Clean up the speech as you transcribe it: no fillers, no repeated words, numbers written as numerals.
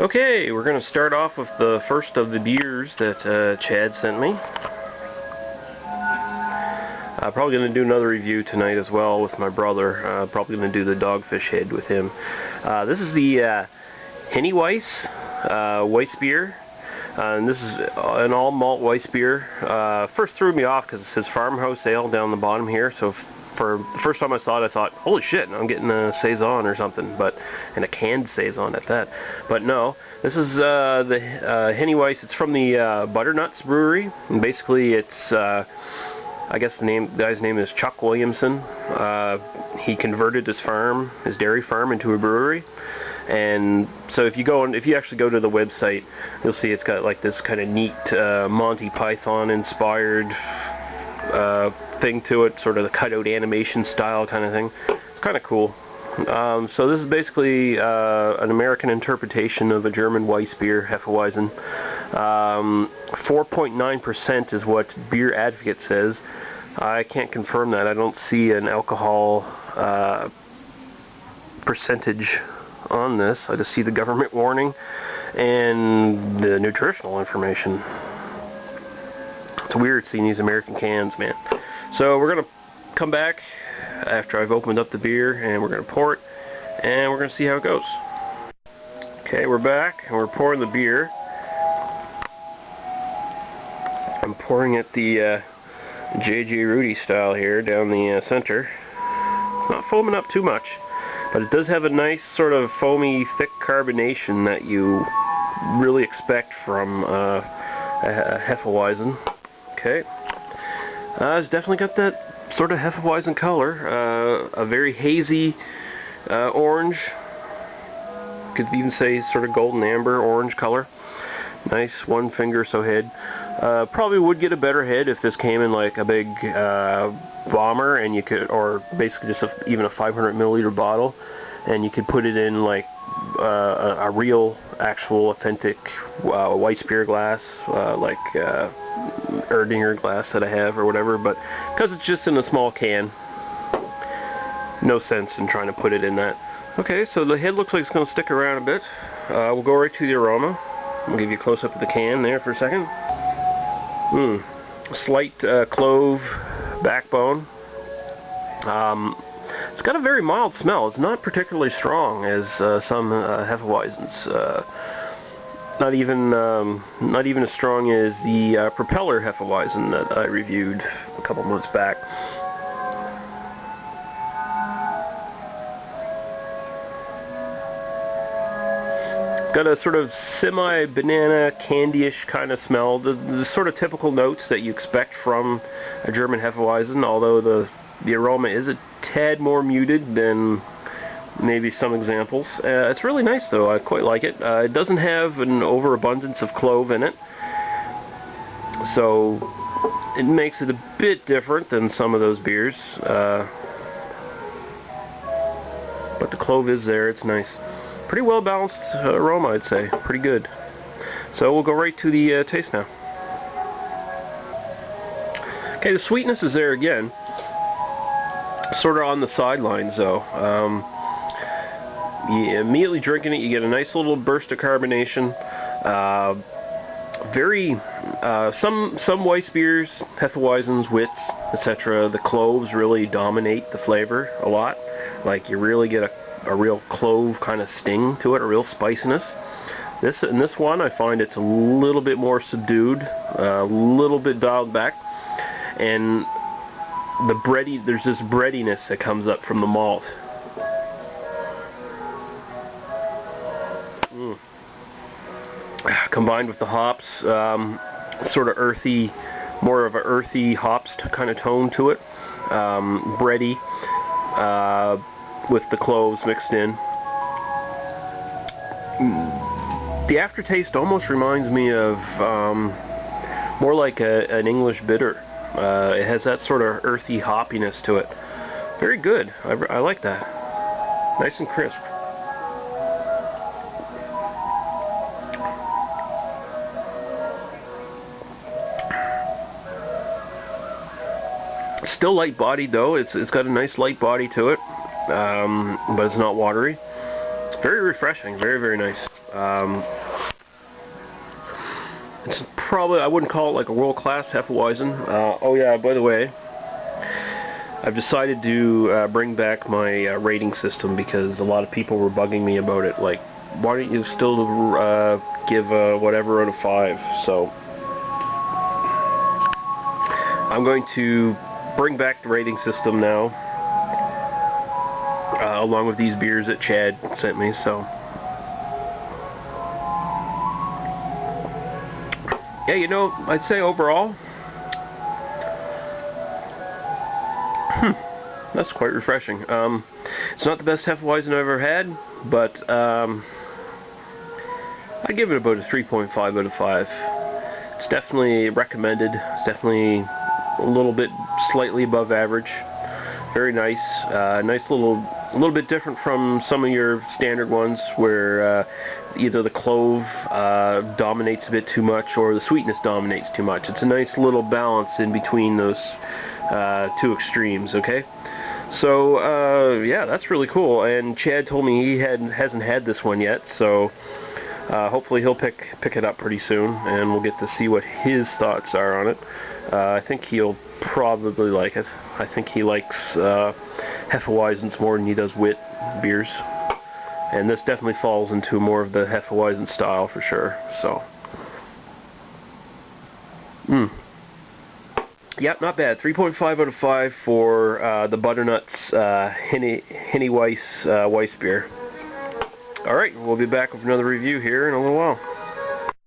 Okay, we're going to start off with the first of the beers that Chad sent me. I'm probably going to do another review tonight as well with my brother. Probably going to do the Dogfish Head with him. This is the Heinnieweisse Weissebier. And this is an all malt Weissebier. First threw me off because it says farmhouse ale down the bottom here. So for the first time I saw it, I thought, holy shit, I'm getting a Saison or something, and a canned Saison at that. But no, this is the Heinnieweisse. It's from the Butternuts brewery, and basically it's, I guess the guy's name is Chuck Williamson. He converted his dairy farm into a brewery. And so if you actually go to the website, you'll see it's got like this kind of neat Monty Python inspired thing to it, sort of the cutout animation style kind of thing. It's kind of cool. So this is basically an American interpretation of a German Weissbier, Hefeweizen. 4.9% is what Beer Advocate says. I can't confirm that. I don't see an alcohol percentage on this. I just see the government warning and the nutritional information. It's weird seeing these American cans, man. So we're going to come back after I've opened up the beer, and we're going to pour it, and we're going to see how it goes. Okay, we're back, and we're pouring the beer. I'm pouring it the J.J. Rudy style here down the center. It's not foaming up too much, but it does have a nice sort of foamy, thick carbonation that you really expect from a Hefeweizen. Okay. It's definitely got that sort of Hefeweizen color. A very hazy orange. Could even say sort of golden amber orange color. Nice 1 finger or so head. Probably would get a better head if this came in like a big bomber, and you could, or basically just even a 500 milliliter bottle, and you could put it in like a real, actual, authentic Weissbier glass, like Erdinger glass that I have or whatever. But because it's just in a small can, no sense in trying to put it in that. Okay, so the head looks like it's going to stick around a bit. We'll go right to the aroma. I'll give you a close-up of the can there for a second. Slight clove backbone. It's got a very mild smell. It's not particularly strong as some Hefeweizens. Not even as strong as the Propeller Hefeweizen that I reviewed a couple months back. Got a sort of semi-banana, candy-ish kind of smell. The sort of typical notes that you expect from a German Hefeweizen, although the aroma is a tad more muted than maybe some examples. It's really nice though. I quite like it. It doesn't have an overabundance of clove in it, so it makes it a bit different than some of those beers. But the clove is there. It's nice. Pretty well balanced aroma, I'd say. Pretty good. So we'll go right to the taste now. Okay, the sweetness is there again. Sort of on the sidelines though. You immediately drinking it, you get a nice little burst of carbonation. Some Weissbiers, Hefeweizens, Wits, etc. The cloves really dominate the flavor a lot. Like you really get a real clove kind of sting to it, a real spiciness. In this one, I find it's a little bit more subdued, a little bit dialed back, and there's this breadiness that comes up from the malt. Combined with the hops, sort of earthy, more of an earthy hops kind of tone to it, bready, with the cloves mixed in. The aftertaste almost reminds me of more like an English bitter. It has that sort of earthy hoppiness to it. Very good. I like that. Nice and crisp. Still light bodied though. It's got a nice light body to it. But it's not watery. Very refreshing, very, very nice. It's probably, I wouldn't call it like a world-class Hefeweizen. Oh yeah, by the way, I've decided to bring back my rating system because a lot of people were bugging me about it. Like, why don't you still give whatever out of 5? So I'm going to bring back the rating system now, along with these beers that Chad sent me. So yeah, you know, I'd say overall, that's quite refreshing. It's not the best Hefeweizen I've ever had, but I'd give it about a 3.5 out of 5. It's definitely recommended. It's definitely a little bit slightly above average. Very nice. Nice little, a little bit different from some of your standard ones where either the clove dominates a bit too much or the sweetness dominates too much. It's a nice little balance in between those two extremes, okay? So yeah, that's really cool. And Chad told me he hasn't had this one yet, so hopefully he'll pick it up pretty soon, and we'll get to see what his thoughts are on it. I think he'll probably like it. I think he likes Hefeweizens more than he does wit beers, and this definitely falls into more of the Hefeweizen style for sure. So, yeah, not bad. 3.5 out of 5 for the Butternuts Heinnieweisse Weissebier. Alright, we'll be back with another review here in a little while.